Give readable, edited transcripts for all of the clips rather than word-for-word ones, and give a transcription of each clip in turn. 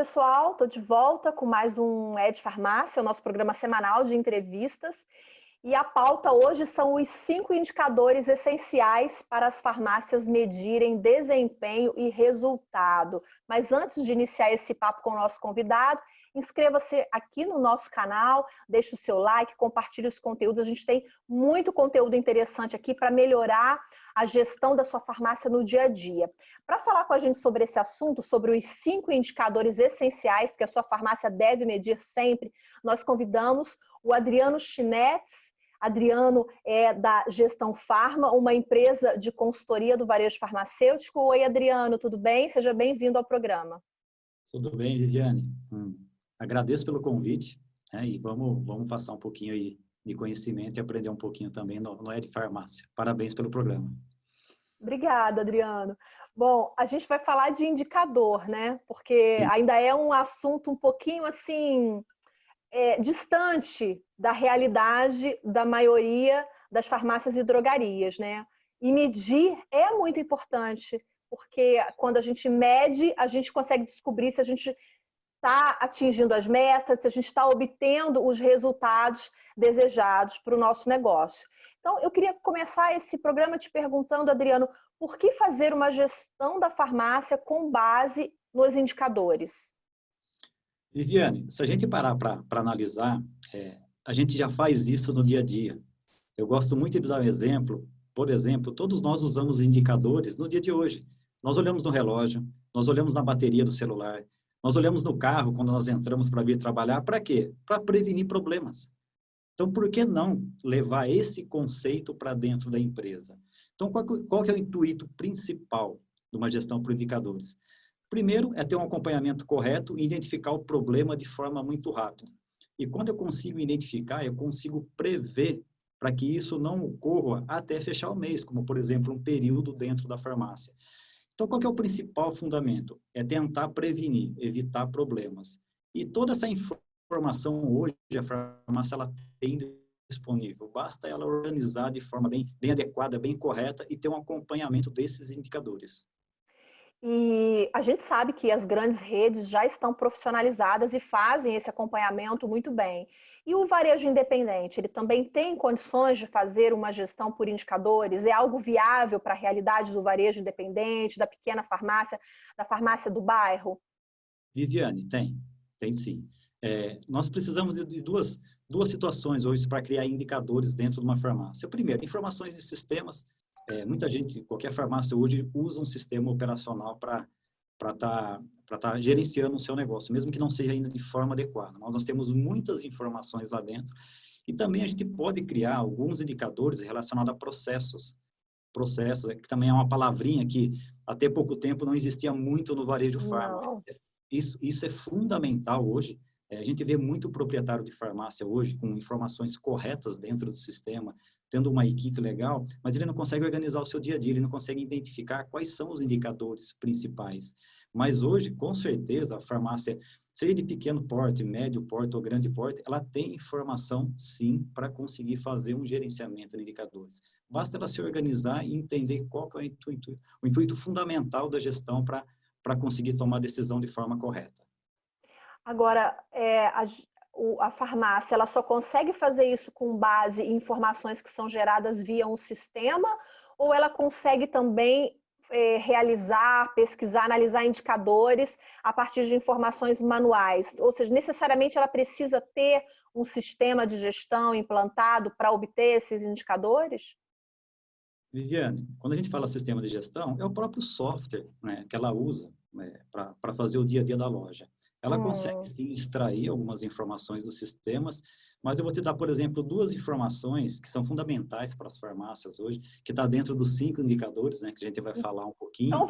pessoal, estou de volta com mais um Ed Farmácia, o nosso programa semanal de entrevistas. E a pauta hoje são os 5 indicadores essenciais para as farmácias medirem desempenho e resultado. Mas antes de iniciar esse papo com o nosso convidado, inscreva-se aqui no nosso canal, deixe o seu like, compartilhe os conteúdos. A gente tem muito conteúdo interessante aqui para melhorar a gestão da sua farmácia no dia a dia. Para falar com a gente sobre esse assunto, sobre os 5 indicadores essenciais que a sua farmácia deve medir sempre, nós convidamos o Adriano Chinetes. Adriano é da Gestão Farma, uma empresa de consultoria do varejo farmacêutico. Oi, Adriano, tudo bem? Seja bem-vindo ao programa. Tudo bem, Viviane? Agradeço pelo convite, né? E vamos passar um pouquinho aí de conhecimento e aprender um pouquinho também no Ed Farmácia. Parabéns pelo programa. Obrigada, Adriano. Bom, a gente vai falar de indicador, né? Porque ainda é um assunto um pouquinho assim distante da realidade da maioria das farmácias e drogarias, né? E medir é muito importante, porque quando a gente mede, a gente consegue descobrir se a gente está atingindo as metas, se a gente está obtendo os resultados desejados para o nosso negócio. Então, eu queria começar esse programa te perguntando, Adriano, por que fazer uma gestão da farmácia com base nos indicadores? Viviane, se a gente parar para analisar, a gente já faz isso no dia a dia. Eu gosto muito de dar um exemplo. Por exemplo, todos nós usamos indicadores no dia de hoje. Nós olhamos no relógio, nós olhamos na bateria do celular, nós olhamos no carro quando nós entramos para vir trabalhar. Para quê? Para prevenir problemas. Então, por que não levar esse conceito para dentro da empresa? Então, qual que é o intuito principal de uma gestão por indicadores? Primeiro, é ter um acompanhamento correto e identificar o problema de forma muito rápida. E quando eu consigo identificar, eu consigo prever para que isso não ocorra até fechar o mês, como, por exemplo, um período dentro da farmácia. Então, qual que é o principal fundamento? É tentar prevenir, evitar problemas. E toda essa informação hoje, a farmácia ela tem disponível. Basta ela organizar de forma bem adequada, bem correta e ter um acompanhamento desses indicadores. E a gente sabe que as grandes redes já estão profissionalizadas e fazem esse acompanhamento muito bem. E o varejo independente, ele também tem condições de fazer uma gestão por indicadores? É algo viável para a realidade do varejo independente, da pequena farmácia, da farmácia do bairro? Viviane, tem sim. Nós precisamos de duas situações hoje para criar indicadores dentro de uma farmácia. Primeiro, informações de sistemas. Muita gente, qualquer farmácia hoje usa um sistema operacional para tá gerenciando o seu negócio, mesmo que não seja ainda de forma adequada. Nós temos muitas informações lá dentro e também a gente pode criar alguns indicadores relacionados a processos. Processos, que também é uma palavrinha que até pouco tempo não existia muito no varejo farma. Não. Isso é fundamental hoje. A gente vê muito proprietário de farmácia hoje com informações corretas dentro do sistema, tendo uma equipe legal, mas ele não consegue organizar o seu dia a dia, ele não consegue identificar quais são os indicadores principais. Mas hoje, com certeza, a farmácia, seja de pequeno porte, médio porte ou grande porte, ela tem informação, sim, para conseguir fazer um gerenciamento de indicadores. Basta ela se organizar e entender qual que é o intuito fundamental da gestão para conseguir tomar a decisão de forma correta. Agora, a farmácia ela só consegue fazer isso com base em informações que são geradas via um sistema, ou ela consegue também realizar, pesquisar, analisar indicadores a partir de informações manuais? Ou seja, necessariamente ela precisa ter um sistema de gestão implantado para obter esses indicadores? Viviane, quando a gente fala sistema de gestão, é o próprio software, né, que ela usa, né, para fazer o dia a dia da loja. Ela consegue Hum. sim, extrair algumas informações dos sistemas, mas eu vou te dar, por exemplo, duas informações que são fundamentais para as farmácias hoje, que está dentro dos 5 indicadores, né, que a gente vai falar um Então pouquinho.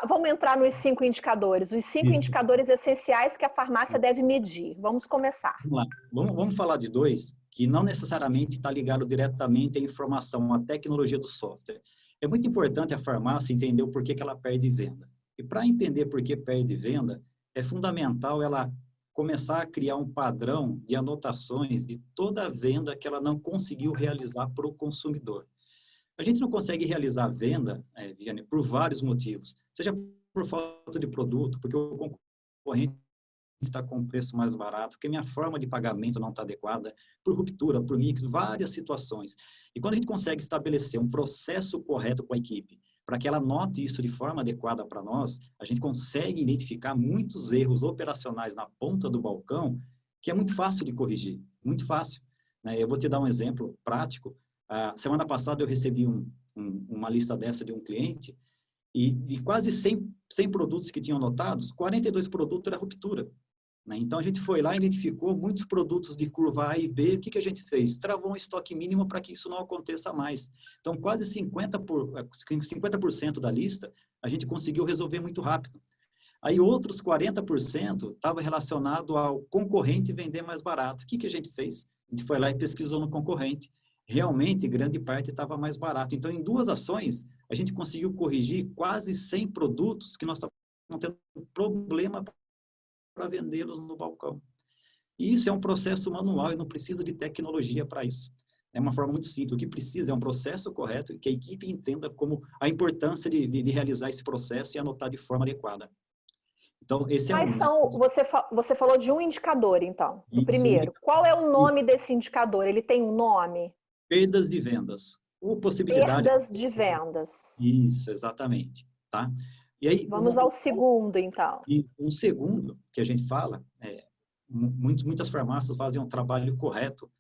vamos entrar nos 5 indicadores, os 5 Isso. indicadores essenciais que a farmácia deve medir. Vamos começar. Vamos lá. Vamos falar de dois que não necessariamente está ligado diretamente à informação, à tecnologia do software. É muito importante a farmácia entender o porquê que ela perde venda. E para entender por que perde venda, é fundamental ela começar a criar um padrão de anotações de toda a venda que ela não conseguiu realizar para o consumidor. A gente não consegue realizar a venda, Vianney, por vários motivos. Seja por falta de produto, porque o concorrente está com um preço mais barato, porque minha forma de pagamento não está adequada, por ruptura, por mix, várias situações. E quando a gente consegue estabelecer um processo correto com a equipe, para que ela note isso de forma adequada para nós, a gente consegue identificar muitos erros operacionais na ponta do balcão, que é muito fácil de corrigir, muito fácil. Né? Eu vou te dar um exemplo prático. Semana passada eu recebi uma lista dessa de um cliente, e de quase 100 produtos que tinham notados, 42 produtos era ruptura. Né? Então, a gente foi lá e identificou muitos produtos de curva A e B. O que a gente fez? Travou um estoque mínimo para que isso não aconteça mais. Então, quase 50% da lista, a gente conseguiu resolver muito rápido. Aí, outros 40% estava relacionado ao concorrente vender mais barato. O que a gente fez? A gente foi lá e pesquisou no concorrente. Realmente, grande parte estava mais barato. Então, em 2 ações, a gente conseguiu corrigir quase 100 produtos que nós estávamos tendo problema para vendê-los no balcão. E isso é um processo manual e não precisa de tecnologia para isso. É uma forma muito simples. O que precisa é um processo correto e que a equipe entenda como a importância de realizar esse processo e anotar de forma adequada. Então, esse é Quais um, né? são, você falou de um indicador, então, do primeiro. Qual é o nome desse indicador? Ele tem um nome? Perdas de vendas. Ou possibilidade... Perdas de vendas. Isso, exatamente. Tá? E aí, Vamos ao segundo, então. E um segundo que a gente fala, muitas farmácias fazem um trabalho correto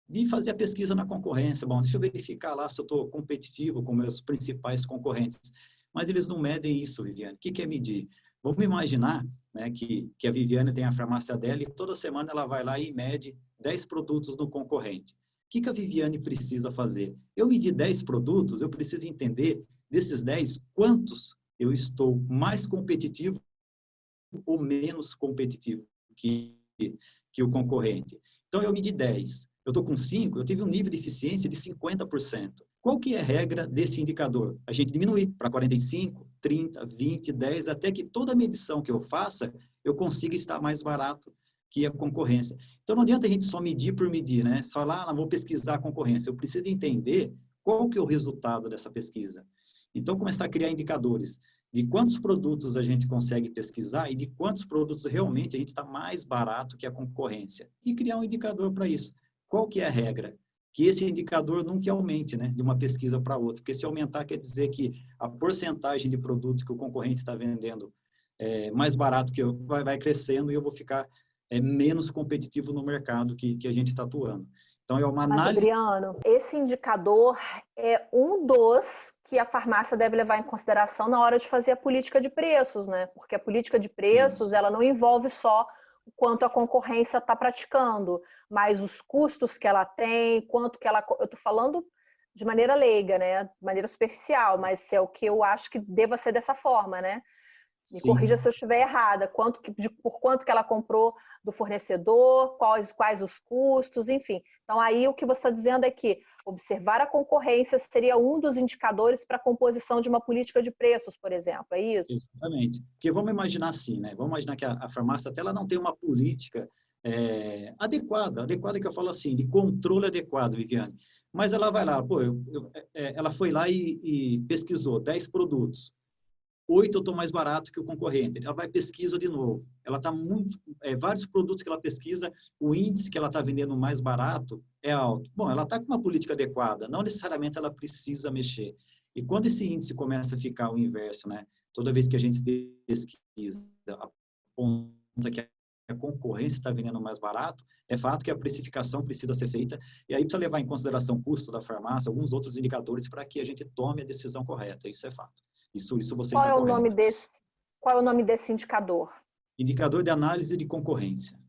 de fazer a pesquisa na concorrência. Bom, deixa eu verificar lá se eu estou competitivo com meus principais concorrentes. Mas eles não medem isso, Viviane. O que é medir? Vamos imaginar, né, que a Viviane tem a farmácia dela e toda semana ela vai lá e mede 10 produtos no concorrente. O que a Viviane precisa fazer? Eu medir 10 produtos, eu preciso entender desses 10, quantos eu estou mais competitivo ou menos competitivo que o concorrente. Então, eu medi 10. Eu estou com 5, eu tive um nível de eficiência de 50%. Qual que é a regra desse indicador? A gente diminuir para 45, 30, 20, 10, até que toda medição que eu faça, eu consiga estar mais barato que a concorrência. Então, não adianta a gente só medir por medir, né? Só lá, vou pesquisar a concorrência. Eu preciso entender qual que é o resultado dessa pesquisa. Então, começar a criar indicadores de quantos produtos a gente consegue pesquisar e de quantos produtos realmente a gente está mais barato que a concorrência. E criar um indicador para isso. Qual que é a regra? Que esse indicador nunca aumente, né, de uma pesquisa para outra, porque se aumentar quer dizer que a porcentagem de produto que o concorrente está vendendo mais barato que eu vai crescendo e eu vou ficar menos competitivo no mercado que a gente está atuando. Então, é uma Mas, análise... Adriano, esse indicador é um dos que a farmácia deve levar em consideração na hora de fazer a política de preços, né? Porque a política de preços, ela não envolve só o quanto a concorrência está praticando, mas os custos que ela tem, quanto que ela... Eu estou falando de maneira leiga, né? De maneira superficial, mas é o que eu acho que deva ser dessa forma, né? Me corrija se eu estiver errada. Por quanto que ela comprou do fornecedor, quais os custos, enfim. Então, aí o que você está dizendo é que observar a concorrência seria um dos indicadores para a composição de uma política de preços, por exemplo, é isso? Exatamente. Porque vamos imaginar assim, né? Vamos imaginar que a farmácia até ela não tem uma política adequada que eu falo assim, de controle adequado, Viviane. Mas ela vai lá, ela foi lá e pesquisou 10 produtos. 8 eu estou mais barato que o concorrente. Ela vai pesquisa de novo. Ela está vários produtos que ela pesquisa, o índice que ela está vendendo mais barato é alto. Bom, ela está com uma política adequada, não necessariamente ela precisa mexer. E quando esse índice começa a ficar o inverso, né? Toda vez que a gente pesquisa, aponta que a concorrência está vendendo mais barato, é fato que a precificação precisa ser feita, e aí precisa levar em consideração o custo da farmácia, alguns outros indicadores para que a gente tome a decisão correta, isso é fato. Isso você está correto. Qual é o nome desse indicador? Indicador de análise de concorrência.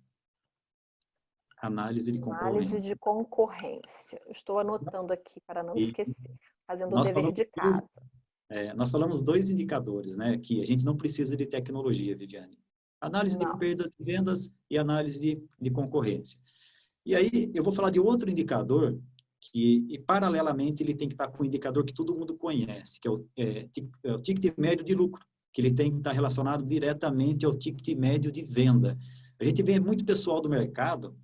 Análise de concorrência. Análise de concorrência. Eu estou anotando aqui para não esquecer, fazendo o dever de casa. Nós falamos 2 indicadores, né, que a gente não precisa de tecnologia, Viviane. Análise de perdas de vendas e análise de concorrência. E aí, eu vou falar de outro indicador que, paralelamente, ele tem que estar com um indicador que todo mundo conhece, que é o ticket médio de lucro, que ele tem que estar relacionado diretamente ao ticket médio de venda. A gente vê muito pessoal do mercado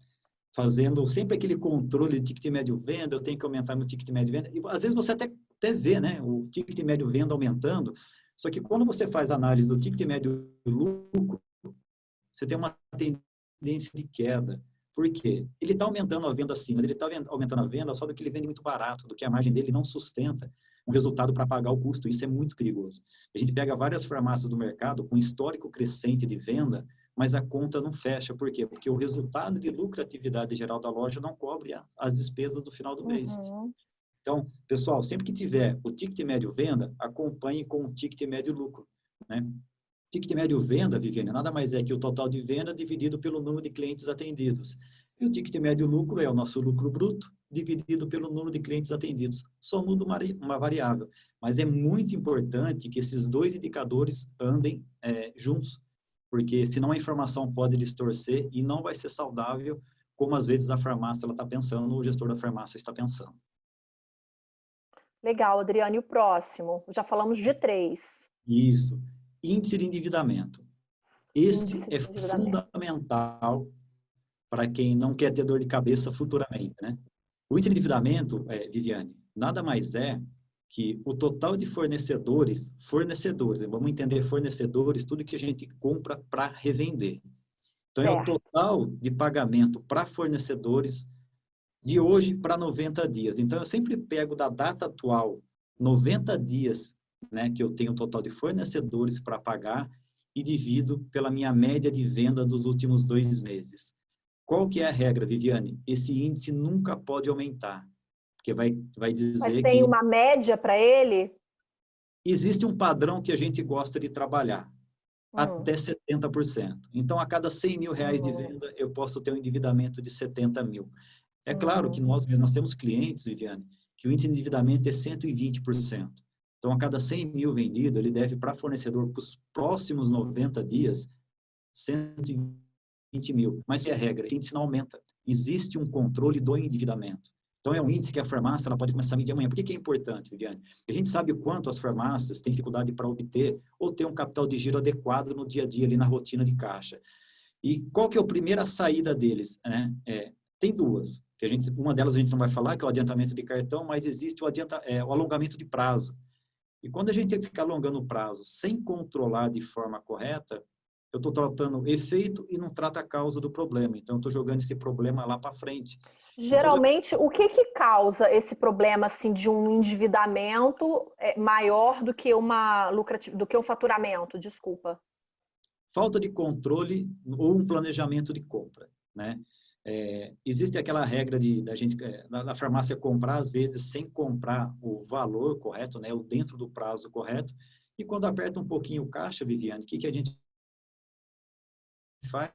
fazendo sempre aquele controle de ticket médio venda, eu tenho que aumentar meu ticket médio venda, e às vezes você até vê, né, o ticket médio venda aumentando, só que quando você faz análise do ticket médio lucro, você tem uma tendência de queda. Por quê? Ele está aumentando a venda sim, mas ele está aumentando a venda só do que ele vende muito barato, do que a margem dele não sustenta um resultado para pagar o custo. Isso é muito perigoso. A gente pega várias farmácias do mercado com histórico crescente de venda, mas a conta não fecha. Por quê? Porque o resultado de lucratividade geral da loja não cobre as despesas do final do mês. Uhum. Então, pessoal, sempre que tiver o ticket médio venda, acompanhe com o ticket médio lucro, né? Ticket médio venda, Viviane, nada mais é que o total de venda dividido pelo número de clientes atendidos. E o ticket médio lucro é o nosso lucro bruto dividido pelo número de clientes atendidos. Só muda uma variável. Mas é muito importante que esses dois indicadores andem juntos, porque senão a informação pode distorcer e não vai ser saudável, como às vezes a farmácia está pensando, ou o gestor da farmácia está pensando. Legal, Adriano. E o próximo? Já falamos de 3. Isso. Índice de endividamento. Esse Índice é de endividamento. fundamental para quem não quer ter dor de cabeça futuramente, né? O índice de endividamento, Viviane, nada mais é que o total de fornecedores, vamos entender fornecedores, tudo que a gente compra para revender. Então, é o Certo. total de pagamento para fornecedores de hoje para 90 dias. Então, eu sempre pego da data atual, 90 dias, né, que eu tenho o total de fornecedores para pagar e divido pela minha média de venda dos últimos 2 meses. Qual que é a regra, Viviane? Esse índice nunca pode aumentar, porque vai Mas dizer tem que uma média para ele? existe um padrão que a gente gosta de trabalhar, Hum. até 70%. Então, a cada 100 mil reais de Hum. venda, eu posso ter um endividamento de 70 mil. É claro que Hum. nós temos clientes, Viviane, que o índice de endividamento é 120%. Então, a cada 100 mil vendido, ele deve para fornecedor, para os próximos 90 dias, 120 mil. Mas é a regra, o índice não aumenta. Existe um controle do endividamento. Então, é um índice que a farmácia ela pode começar a medir amanhã. Por que é importante, Viviane? A gente sabe o quanto as farmácias têm dificuldade para obter ou ter um capital de giro adequado no dia a dia, ali na rotina de caixa. E qual que é a primeira saída deles? Né? Tem duas. Uma delas a gente não vai falar, que é o adiantamento de cartão, mas existe o alongamento de prazo. E quando a gente fica alongando o prazo sem controlar de forma correta, eu estou tratando efeito e não trata a causa do problema. Então, eu estou jogando esse problema lá para frente. Então, Geralmente, o que causa esse problema assim de um endividamento maior do que do que um faturamento? Desculpa. falta de controle ou um planejamento de compra, né? Existe aquela regra da gente na farmácia comprar às vezes sem comprar o valor correto, né? O dentro do prazo correto. E quando aperta um pouquinho o caixa, Viviane, o que a gente faz?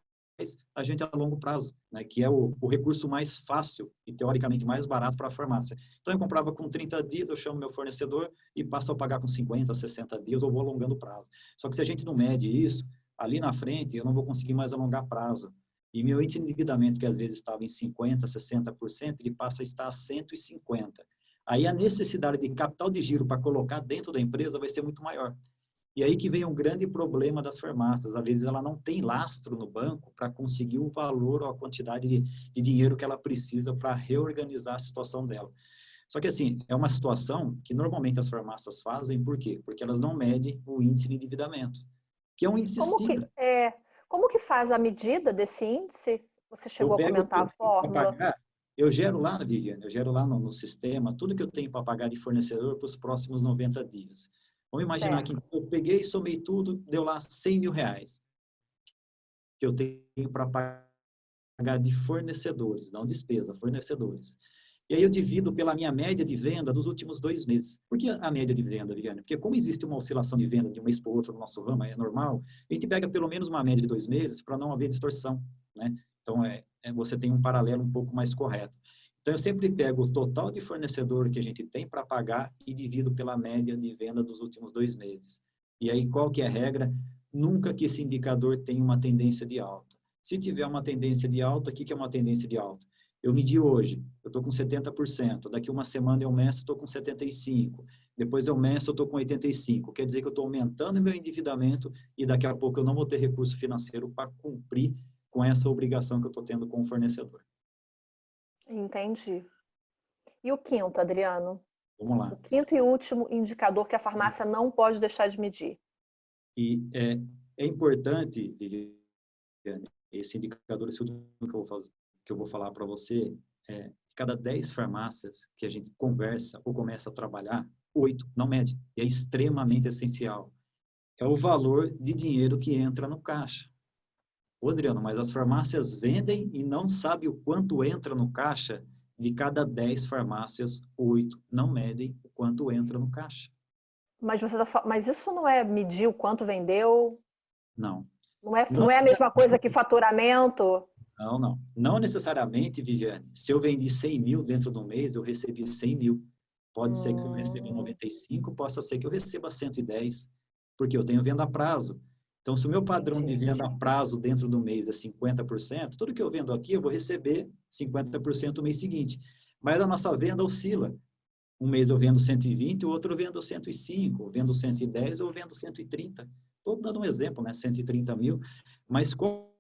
A gente a longo prazo, né? Que é o recurso mais fácil e teoricamente mais barato para a farmácia. Então eu comprava com 30 dias, eu chamo meu fornecedor e passo a pagar com 50, 60 dias ou vou alongando o prazo. Só que se a gente não mede isso, ali na frente eu não vou conseguir mais alongar prazo. E meu índice de endividamento, que às vezes estava em 50%, 60%, ele passa a estar a 150%. Aí a necessidade de capital de giro para colocar dentro da empresa vai ser muito maior. E aí que vem um grande problema das farmácias. Às vezes ela não tem lastro no banco para conseguir o valor ou a quantidade de dinheiro que ela precisa para reorganizar a situação dela. Só que assim, é uma situação que normalmente as farmácias fazem, por quê? Porque elas não medem o índice de endividamento, que é um índice Como que, SIGRA. é, como que faz a medida desse índice? Você Eu chegou a pego o que comentar eu a tenho para fórmula? pagar, eu gero lá, Viviane, eu gero lá no sistema tudo que eu tenho para pagar de fornecedor para os próximos 90 dias. Vamos imaginar que Certo. eu peguei, somei tudo, deu lá 100 mil reais que eu tenho para pagar de fornecedores, não despesa, fornecedores. E aí eu divido pela minha média de venda dos últimos 2 meses. Por que a média de venda, Viviane? Porque como existe uma oscilação de venda de um mês para o outro no nosso ramo, é normal, a gente pega pelo menos uma média de 2 meses para não haver distorção, né? Então, você tem um paralelo um pouco mais correto. Então, eu sempre pego o total de fornecedor que a gente tem para pagar e divido pela média de venda dos últimos 2 meses. E aí, qual que é a regra? Nunca que esse indicador tenha uma tendência de alta. Se tiver uma tendência de alta, o que é uma tendência de alta? Eu medi hoje, eu estou com 70%, daqui uma semana eu meço, estou com 75%, depois eu meço, eu estou com 85%, quer dizer que eu estou aumentando meu endividamento e daqui a pouco eu não vou ter recurso financeiro para cumprir com essa obrigação que eu estou tendo com o fornecedor. Entendi. E o quinto, Adriano? Vamos O lá. quinto e último indicador que a farmácia não pode deixar de medir. E é importante, Viviane, esse indicador, esse último que eu vou falar para você, cada 10 farmácias que a gente conversa ou começa a trabalhar, 8 não mede. E é extremamente essencial. É o valor de dinheiro que entra no caixa. Ô, Adriano, mas as farmácias vendem e não sabem o quanto entra no caixa. De cada 10 farmácias, 8 não medem o quanto entra no caixa. Mas isso não é medir o quanto vendeu? Não. Não é a mesma coisa que faturamento? Não, não. Não necessariamente, Viviane. Se eu vendi 100 mil dentro do mês, eu recebi 100 mil. Pode ser que eu receba 95, possa ser que eu receba 110, porque eu tenho venda a prazo. Então, se o meu padrão de venda a prazo dentro do mês é 50%, tudo que eu vendo aqui eu vou receber 50% no mês seguinte. Mas a nossa venda oscila. Um mês eu vendo 120, o outro eu vendo 105, eu vendo 110, eu vendo 130. Estou dando um exemplo, né? 130 mil. Mas qual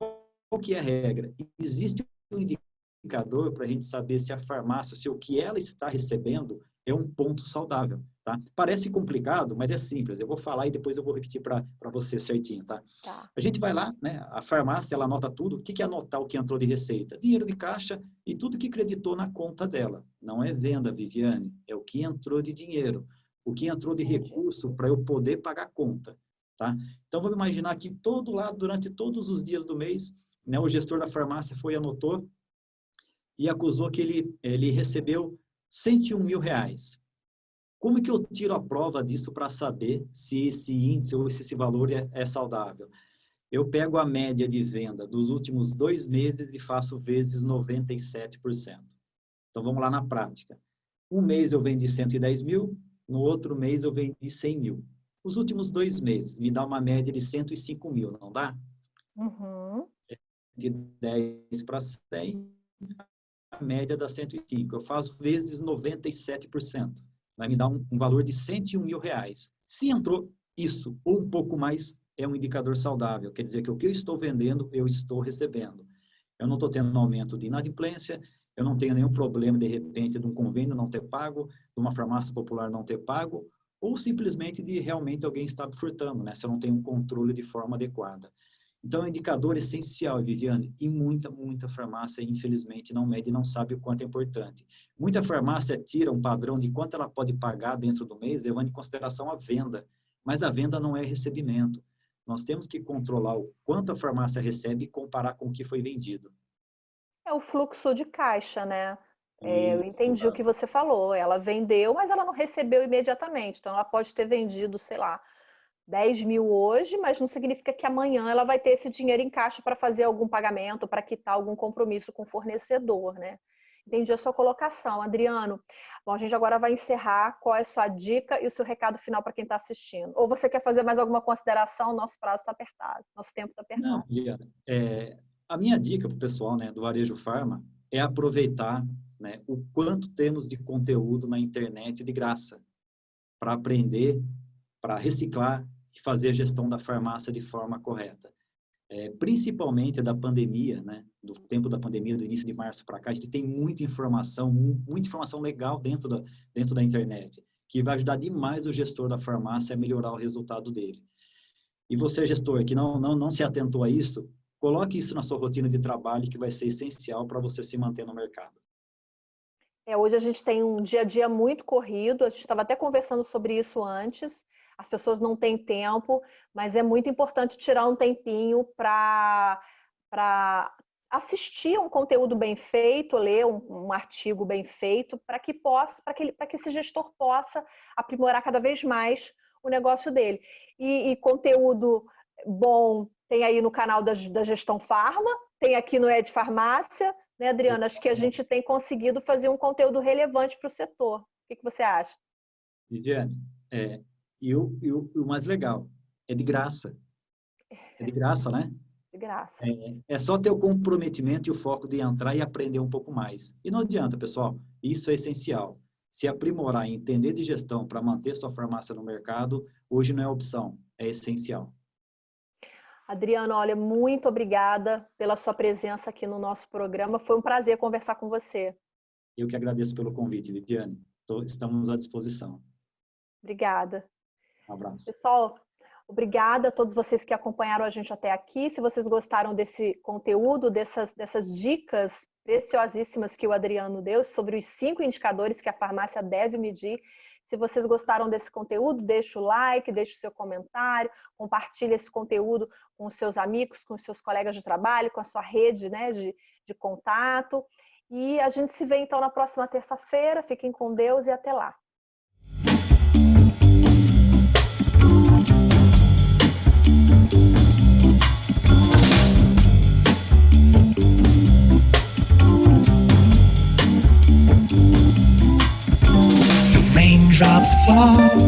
que é a regra? Existe um indicador para a gente saber se a farmácia, se o que ela está recebendo é um ponto saudável, tá? Parece complicado, mas é simples. Eu vou falar e depois eu vou repetir para você certinho, tá? A gente vai lá, né? A farmácia, ela anota tudo. O que é anotar o que entrou de receita? Dinheiro de caixa e tudo que creditou na conta dela. Não é venda, Viviane. É o que entrou de dinheiro. O que entrou de recurso para eu poder pagar a conta, tá? Então, vamos imaginar que todo lado, durante todos os dias do mês, né, o gestor da farmácia foi, anotou e acusou que ele recebeu 101 mil reais. Como que eu tiro a prova disso para saber se esse índice ou se esse valor é saudável? Eu pego a média de venda dos últimos 2 meses e faço vezes 97%. Então, vamos lá na prática. Um mês eu vendi 110 mil, no outro mês eu vendi 100 mil. Os últimos 2 meses me dá uma média de 105 mil, não dá? Uhum. De 10 para 100, a média dá 105. Eu faço vezes 97%. Vai me dar um valor de 101 mil reais. Se entrou isso ou um pouco mais, é um indicador saudável. Quer dizer que o que eu estou vendendo, eu estou recebendo. Eu não estou tendo um aumento de inadimplência, eu não tenho nenhum problema, de repente, de um convênio não ter pago, de uma farmácia popular não ter pago, ou simplesmente de realmente alguém estar furtando, né? Se eu não tenho um controle de forma adequada. Então, é um indicador essencial, Viviane, e muita farmácia, infelizmente, não mede e não sabe o quanto é importante. Muita farmácia tira um padrão de quanto ela pode pagar dentro do mês, levando em consideração a venda, mas a venda não é recebimento. Nós temos que controlar o quanto a farmácia recebe e comparar com o que foi vendido. É o fluxo de caixa, né? Eu E, entendi o que você falou. Ela vendeu, mas ela não recebeu imediatamente. Então, ela pode ter vendido, sei lá, 10 mil hoje, mas não significa que amanhã ela vai ter esse dinheiro em caixa para fazer algum pagamento, para quitar algum compromisso com o fornecedor, né? Entendi a sua colocação, Adriano. Bom, a gente agora vai encerrar. Qual é a sua dica e o seu recado final para quem está assistindo? Ou você quer fazer mais alguma consideração? Nosso prazo está apertado, nosso tempo está não, apertado. Liana, a minha dica para o pessoal, né, do Varejo Farma é aproveitar, né, o quanto temos de conteúdo na internet de graça para aprender, para reciclar e fazer a gestão da farmácia de forma correta. Principalmente da pandemia, né, do tempo da pandemia, do início de março para cá, a gente tem muita informação legal dentro da internet, que vai ajudar demais o gestor da farmácia a melhorar o resultado dele. E você, gestor, que não se atentou a isso, coloque isso na sua rotina de trabalho, que vai ser essencial para você se manter no mercado. Hoje a gente tem um dia a dia muito corrido, a gente estava até conversando sobre isso antes. As pessoas não têm tempo, mas é muito importante tirar um tempinho para assistir um conteúdo bem feito, ler um artigo bem feito, para que esse gestor possa aprimorar cada vez mais o negócio dele. E conteúdo bom tem aí no canal da Gestão Farma, tem aqui no Ed Farmácia, né, Adriana? Acho que a gente tem conseguido fazer um conteúdo relevante para o setor. O que você acha? Viviane, o mais legal, é de graça. É de graça, né? De graça. É só ter o comprometimento e o foco de entrar e aprender um pouco mais. E não adianta, pessoal, isso é essencial. Se aprimorar e entender de gestão para manter sua farmácia no mercado, hoje não é opção, é essencial. Adriana, olha, muito obrigada pela sua presença aqui no nosso programa. Foi um prazer conversar com você. Eu que agradeço pelo convite, Viviane. Estamos à disposição. Obrigada. Um abraço. Pessoal, Obrigada a todos vocês que acompanharam a gente até aqui. Se vocês gostaram desse conteúdo, dessas dicas preciosíssimas que o Adriano deu sobre os 5 indicadores que a farmácia deve medir, se vocês gostaram desse conteúdo, deixa o like, deixa o seu comentário, compartilha esse conteúdo com os seus amigos, com os seus colegas de trabalho, com a sua rede, né, de contato. E a gente se vê então na próxima terça-feira. Fiquem com Deus e até lá. Raindrops fall